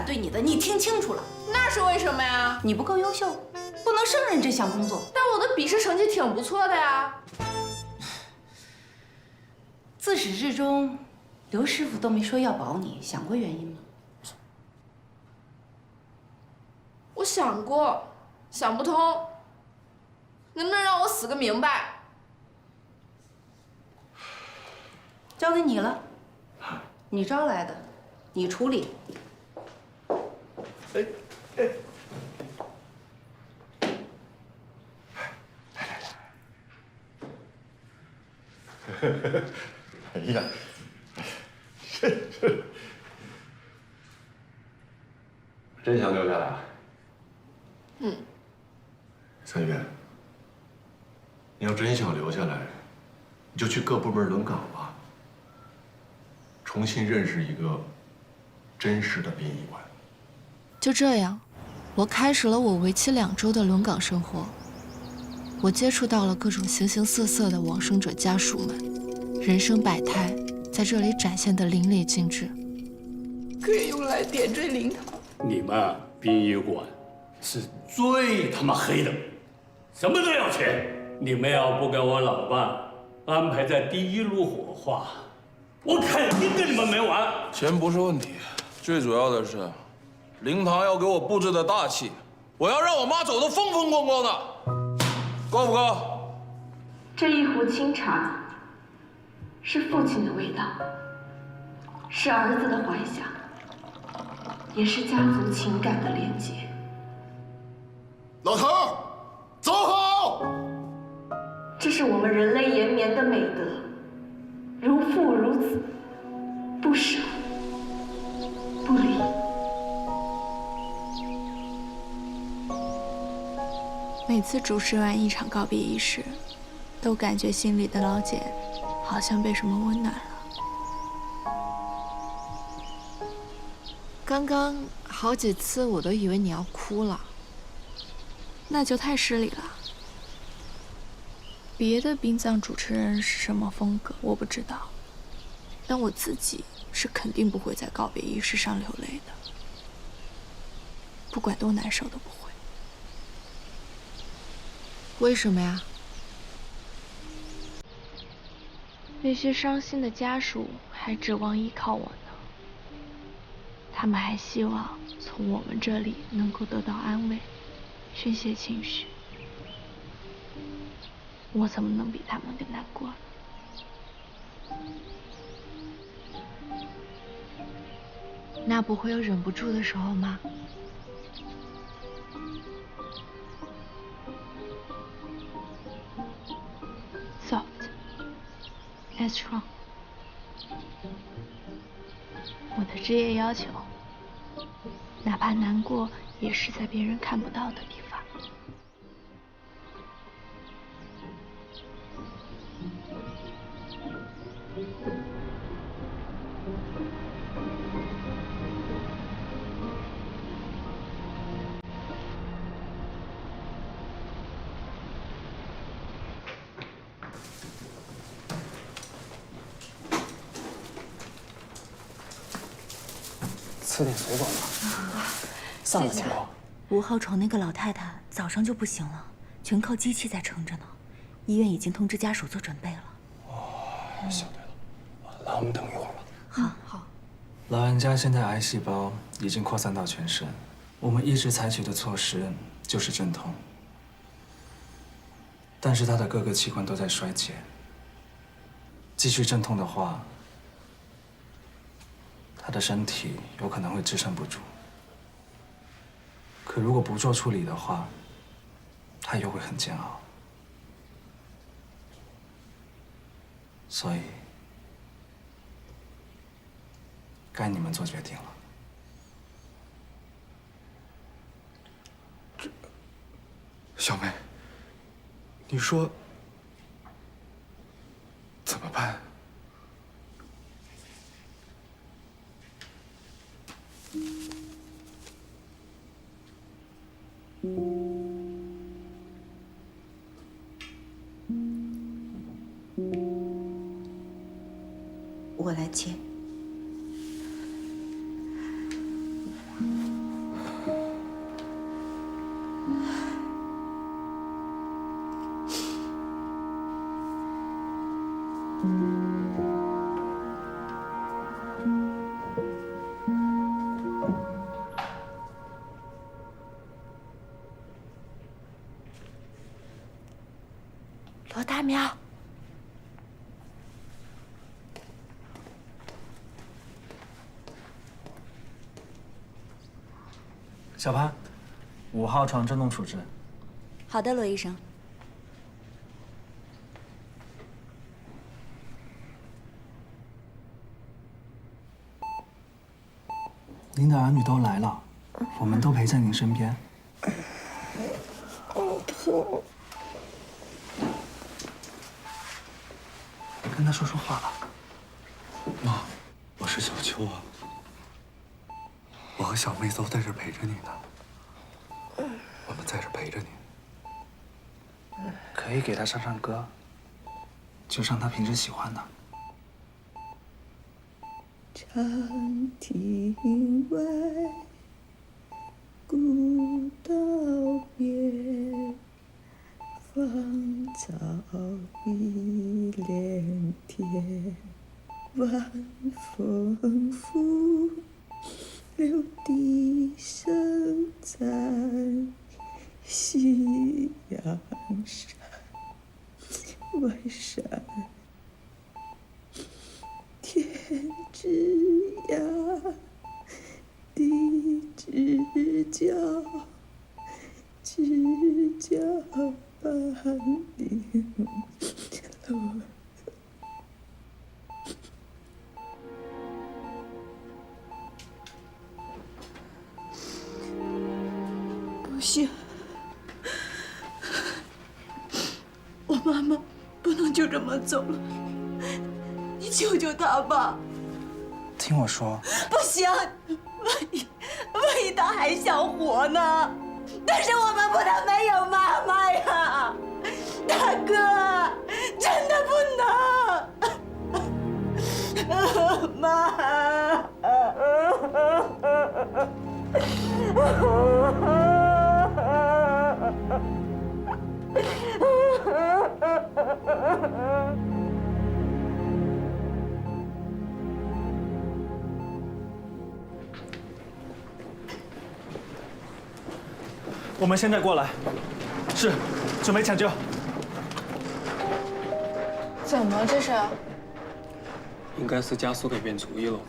对你的，你听清楚了。那是为什么呀？你不够优秀，不能胜任这项工作。但我的笔试成绩挺不错的呀。自始至终，刘师傅都没说要保你，想过原因吗？我想过，想不通。能不能让我死个明白？交给你了，你招来的，你处理。哎哎，哎呀，真想留下来？嗯。三月，你要真想留下来，你就去各部门轮岗吧，重新认识一个真实的殡仪馆。就这样，我开始了我为期2周的轮岗生活。我接触到了各种形形色色的往生者家属们，人生百态在这里展现得淋漓尽致。可以用来点缀灵堂。你们殡仪馆是最他妈黑的，什么都要钱。你们要不给我老伴安排在第1炉火化，我肯定跟你们没完。钱不是问题，最主要的是，灵堂要给我布置的大气，我要让我妈走得风风光光的，够不够？这一壶清茶，是父亲的味道，是儿子的怀想，也是家族情感的连结。老头儿，走好！这是我们人类延绵的美德，如父如子，不舍不离。每次主持完一场告别仪式，都感觉心里的老茧好像被什么温暖了。刚刚好几次我都以为你要哭了，那就太失礼了。别的殡葬主持人是什么风格我不知道，但我自己是肯定不会在告别仪式上流泪的，不管多难受都不会。为什么呀？那些伤心的家属还指望依靠我呢，他们还希望从我们这里能够得到安慰，宣泄情绪。我怎么能比他们更难过呢？那不会有忍不住的时候吗？Soft and strong。我的职业要求，哪怕难过，也是在别人看不到的地方。吃点水果吧。上了情况5号床那个老太太早上就不行了，全靠机器在撑着呢。医院已经通知家属做准备了。哦，晓得了。那我们等一会儿吧。好。老人家现在癌细胞已经扩散到全身，我们一直采取的措施就是镇痛，但是他的各个器官都在衰竭，继续镇痛的话，他的身体有可能会支撑不住。可如果不做处理的话，他又会很煎熬。所以，该你们做决定了。小梅，你说怎么办？我来切。苗。小潘，5号床震动处置。好的，罗医生。您的儿女都来了，我们都陪在您身边。跟他说说话吧。妈，我是小秋啊，我和小妹都在这陪着你呢。我们在这陪着你。可以给他唱唱歌，就唱他平时喜欢的。长亭外，古道边，芳草碧连天。晚风拂柳笛声残，夕阳山，外山。天之涯，地之角，知交半零落。不行，我妈妈不能就这么走了。你救救她吧！听我说，不行，万一她还想活呢？但是我们不能没有妈妈呀，大哥，真的不能。妈。我们现在过来。是，准备抢救。怎么这是？应该是加速给变主意了。